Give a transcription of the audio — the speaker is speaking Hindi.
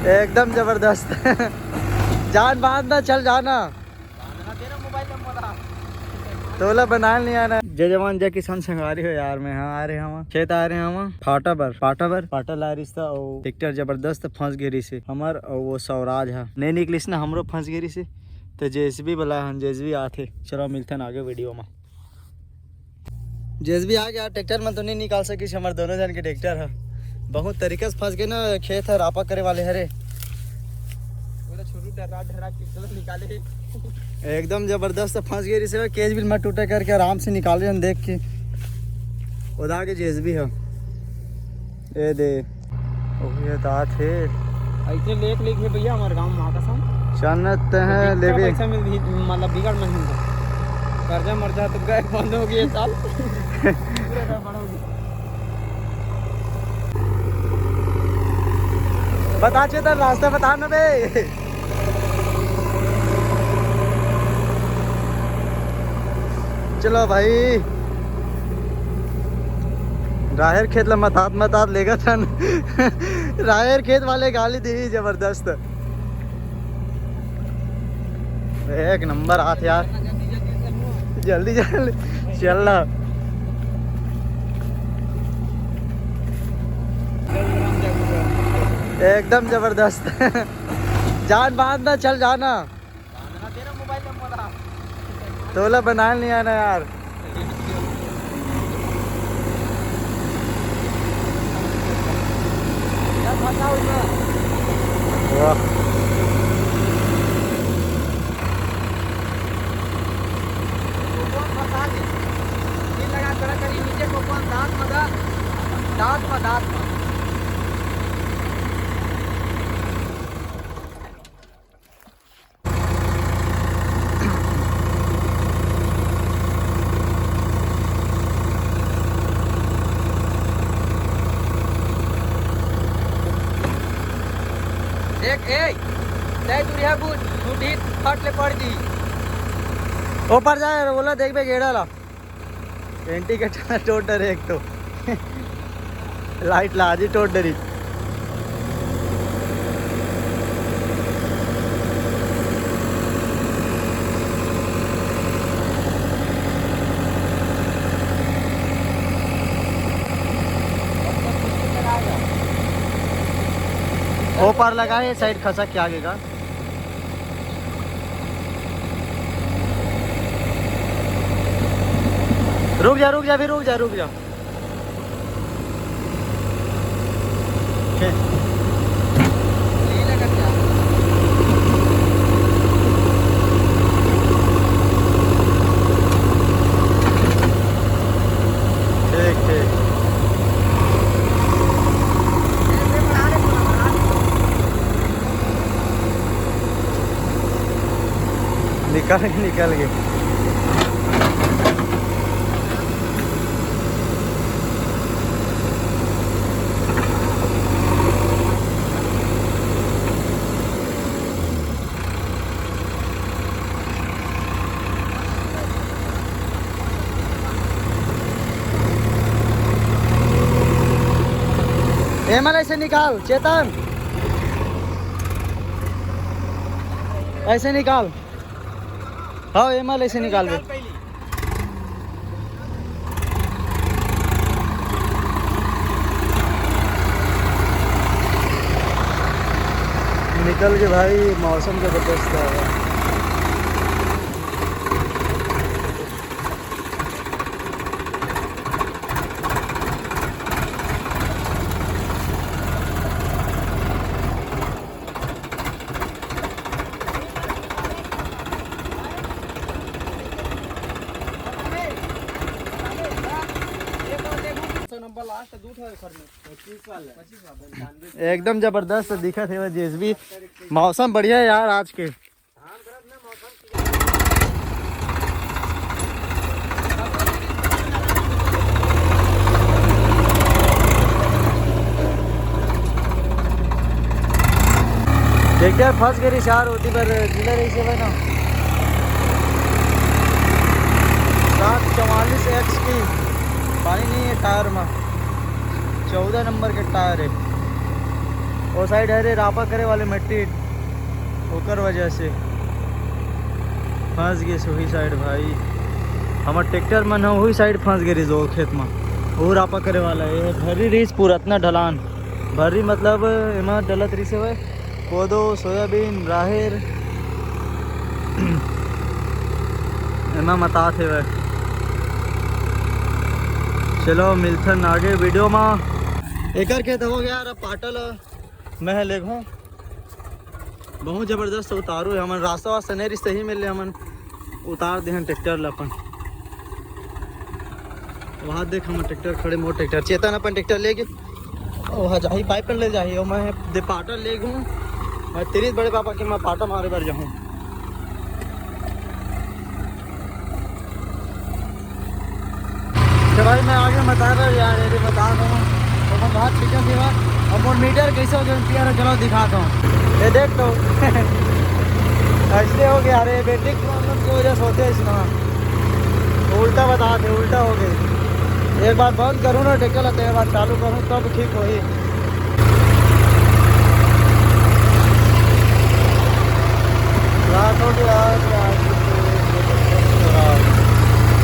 एकदम जबरदस्त। जान बांधना, चल जाना। तोला बना नहीं आना। जय जवान जय किसान संगारी हो यार। मैं हाँ आ रहे हम खेत आ रहे हम फाटा पर ला रही था और ट्रैक्टर जबरदस्त फंस गिरी से हमर और वो स्वराज है नहीं निकलिस ना हमरो फंस गिरी से तो जेसीबी वाला हम जेसीबी आते। चलो मिलते हैं आगे वीडियो में। जेसीबी आ गया ट्रैक्टर में तो नहीं निकाल सकी हमारे दोनों जन के ट्रैक्टर है बहुत तरीके से फंस गए ना। खेत है रापा करे वाले हरे निकाले एकदम जबरदस्त फंस गई इसे केज बिल में टूटे करके आराम से निकाले हम देख के उदा के जेसीबी है ये दे ये तात है ऐसे लेक है भैया हमारे गांव में कसम चनत हैं ले भी पैसा में मतलब बिगड़ में कर्जा मर्जा तो गए बंद हो गई साल पूरा बड़ा हो गया। बता चेतन रास्ता बता ना बे। चलो भाई राहेर खेत ला मतात लेगा था राहेर खेत वाले गाली दी जबरदस्त एक नंबर हाथ यार। जल्दी चल रहा एकदम जबरदस्त। जान बांधना, चल जाना। तोला बना नहीं आना यार। वाह ऊपर जाए बोला देख बे गेड़ा ला एंटी के टोट डरे एक तो लाइट ला जी टोट डरी ऊपर लगाए साइड खसक के आगे का रुक जा फिर रुक जा ठीक निकल गए। एमएल ऐसे निकाल चेतन ऐसे निकाल। हाँ एमएल ऐसे निकाल दे। निकल के भाई मौसम जबरदस्त है। एकदम जबरदस्त दिखा थे जेसीबी। मौसम बढ़िया है यार आज के। देखिए फंस गई शार होती पर जिला रही से ना 744 एक्स की पानी नहीं है टायर में 14 नंबर के टायर है वो साइड है रे रापा करे वाले मिट्टी ओकर वजह से फंस गए वही साइड भाई। हमार ट्रैक्टर मन है वही साइड फंस गए जो खेत में वो रापा करे वाला है। भरी रही पूरा इतना ढलान भरी मतलब एमा डलत रही से हुए कोदो सोयाबीन राहेर एमा मता थे वह। चलो मिलथन आगे वीडियो में। एकर खेत हो गया यार पाटल मैं ले घूँ बहुत ज़बरदस्त उतारू है हमन रास्ता वास्ता नहीं रिश्ते ही मिले हमन उतार दे ट्रैक्टर ला अपन। वहाँ देख हम ट्रैक्टर खड़े मोट ट्रैक्टर चेतन अपन ट्रैक्टर लेके वहाँ जाही पाइप ले जाही और मैं दे पाटा ले गूँ मैं तेरी बड़े पापा की मैं पाटा मारे बार जाऊँ। तो भाई मैं आगे बता रहा यार ये बता रहा हूँ तो मैं बहुत ठीक है और मोर मीटर कैसे हो गया चलो दिखाता हूँ। ये देख तो ऐसे हो गया अरे बैटरी प्रॉब्लम की वजह से होते इसमें उल्टा बता दे उल्टा हो गई। एक बार बंद करूँ ना ट्रैक्टर एक बार चालू करूँ तब ठीक होगी।